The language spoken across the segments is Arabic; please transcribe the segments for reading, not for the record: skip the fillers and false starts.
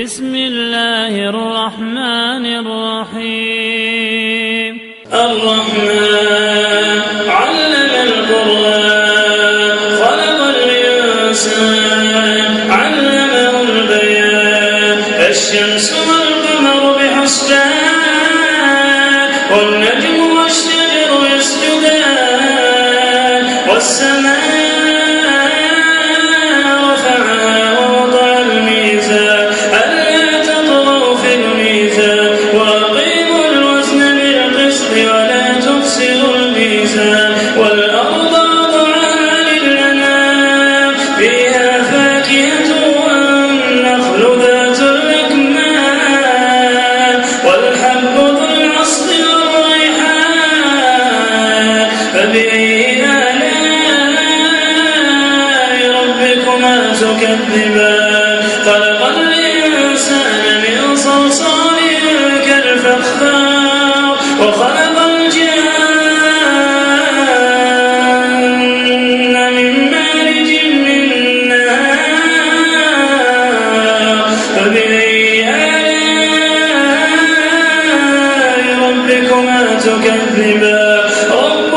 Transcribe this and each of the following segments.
بسم الله الرحمن الرحيم. الرحمن علم القرآن خلق الإنسان علمه البيان الشمس والقمر بحسبان والنجم والشجر يسجدان والسماء رفعها ووضع الميزان ألا تطغوا في الميزان وأقيموا الوزن بالقسط ولا تخسروا الميزان والأرض وضعها للأنام فيها فاكهة والنخل ذات الأكمام والحب ذو العصف والريحان فبأي آلاء ربكما تكذبان خلق الإنسان من صلصال كالفخار وخلق الجن من مارج من نار فبأي آلاء ربكما تكذبان رب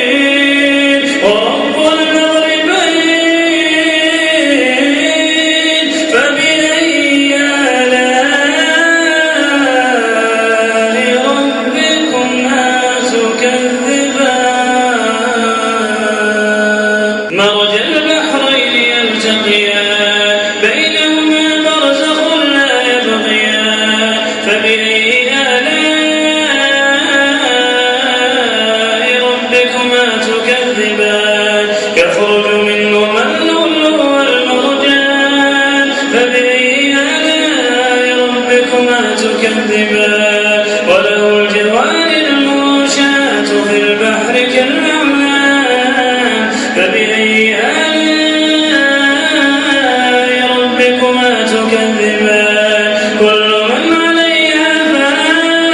المشرقين ورب المغربين فبأي آلاء ربكما تكذبان مرج البحرين يلتقيان بينهما برزخ لا يبغيان فبأي آلاء ربكما تكذبان يخرج منهما اللؤلؤ والمرجان فبأي آلاء ربكما تكذبان وله الجوار المنشآت في البحر كالأعلام فبأي آلاء ربكما تكذبان كل من عليها فان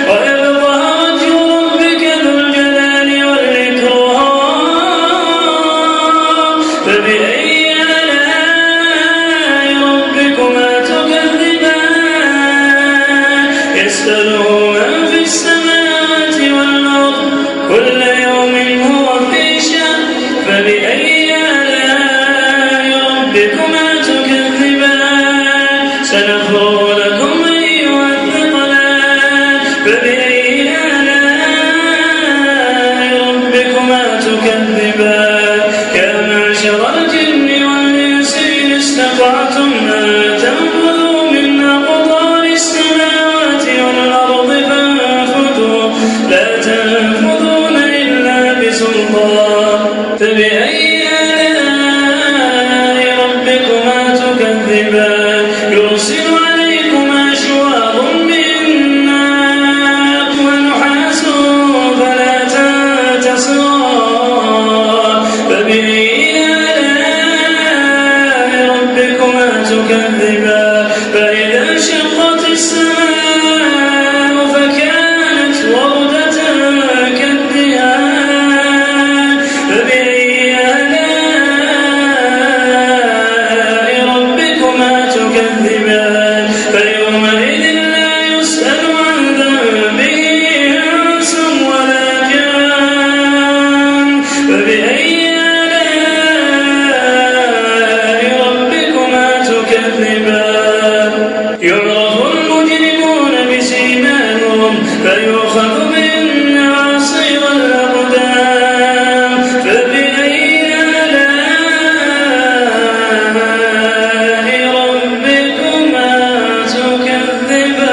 ويبقى وجه ربك ذو الجلال والإكرام فبأي آلاء ربكما تكذبان يسأله من في السماوات والأرض كل يوم هو في شأن فبأي آلاء ربكما تكذبان سنفرغ لكم أيها الثقلان فبأي آلاء ربكما تكذبان يا معشر الجن والإنس إن استطعتم أن تنفذوا من أقطار السماوات والأرض فانفذوا لا تنفذون إلا بسلطان فبأي آلاء ربكما تكذبان يرسل عليكما شواظ من نار ونحاس فلا تنتصران فبأي آلاء ربكما تكذبان فإذا انشقت السماء فكانت وردة كالدهان فبأي آلاء ربكما تكذبان فيومئذ لا يسأل عن ذنبه إنس ولا جان فبأي آلاء ربكما تكذبان يعرف المجرمون بسيماهم فيؤخذ بالنواصي والأقدام فبأي آلاء ربكما تكذبان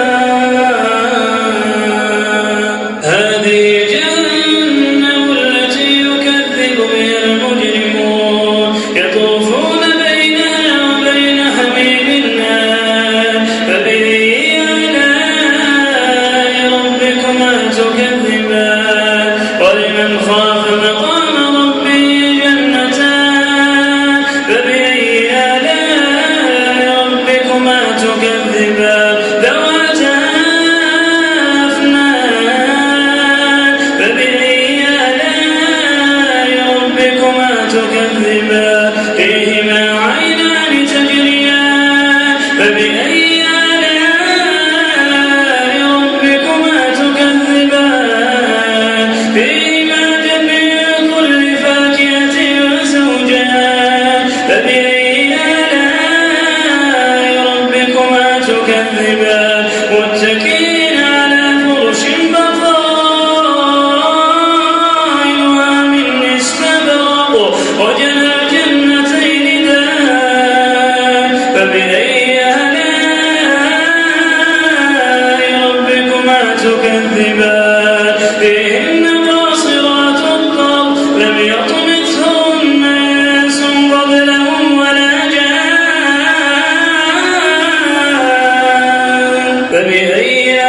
هذه جهنم التي يكذب بها المجرمون يطوفون بينها وبين حميم النار فبأي آلاء ربكما تكذبان فبأي آلاء ربكما تكذبان فيهما من كل فاكهة زوجان فبأي آلاء ربكما تكذبان متكئين على فرش بطائنها من استبرق وجنى الجنتين دان فبأي آلاء ربكما تكذبان فيهن قاصرات الطرف لم يطمثهن إنس قبلهم ولا جان فبأي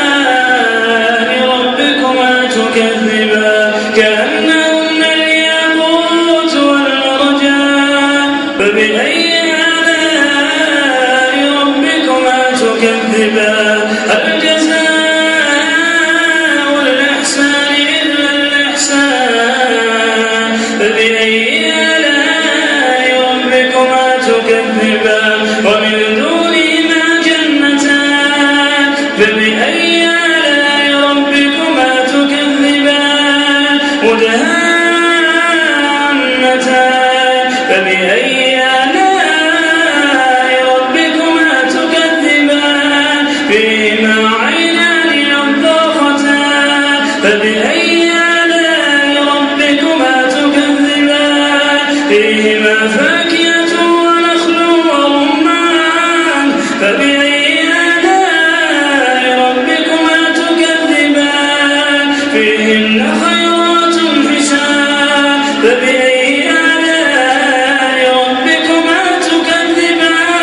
آلاء ربكما تكذبان كأنهن الياقوت والمرجان فبأي آلاء ربكما تكذبان هل جزاء الإحسان إلا الإحسان فبأي آلاء ربكما تكذبان ومن دونهما جنتان فبأي آلاء ربكما تكذبان مدهامتان فبأي آلاء ربكما تكذبان فيهما عينان نضاختان فبأي آلاء ربكما تكذبان فيهما فاكهة ونخل ورمان فبأي آلاء ربكما تكذبان فيهن خيرات حسان فبأي آلاء ربكما تكذبان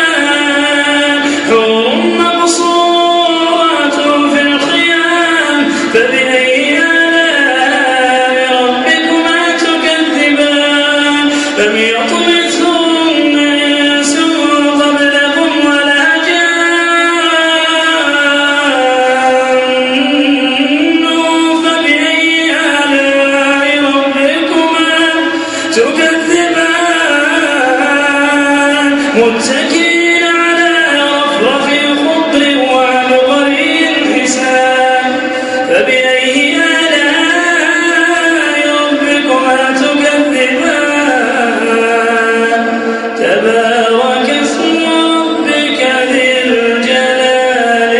حور مقصورات في الخيام فبأي آلاء ربكما تكذبان لم يطمثهن إنس قبلهم ولا جان فبأي آلاء ربكما تكذبان متكئين على رفرف خضر وعبقري حسان فبأي آلاء ربكما تكذبان تبارك اسم ربك ذي الجلال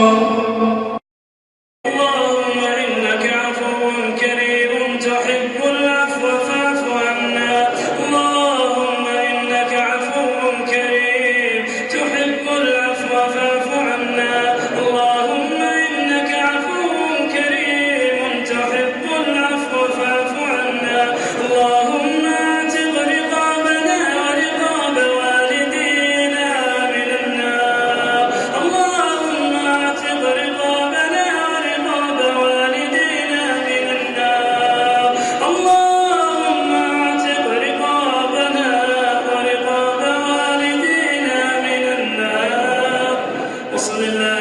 والإكرام اللهم إنك عفو كريم تحب العفو فاعف عنا اللهم إنك عفو كريم تحب العفو فاعف عنا اللهم إنك عفو كريم تحب العفو فاعف عنا اللهم اعتق رقابنا ورقاب والدينا من النار اللهم اعتق رقابنا ورقاب والدينا من النار اللهم اعتق رقابنا ورقاب والدينا من النار وصل الله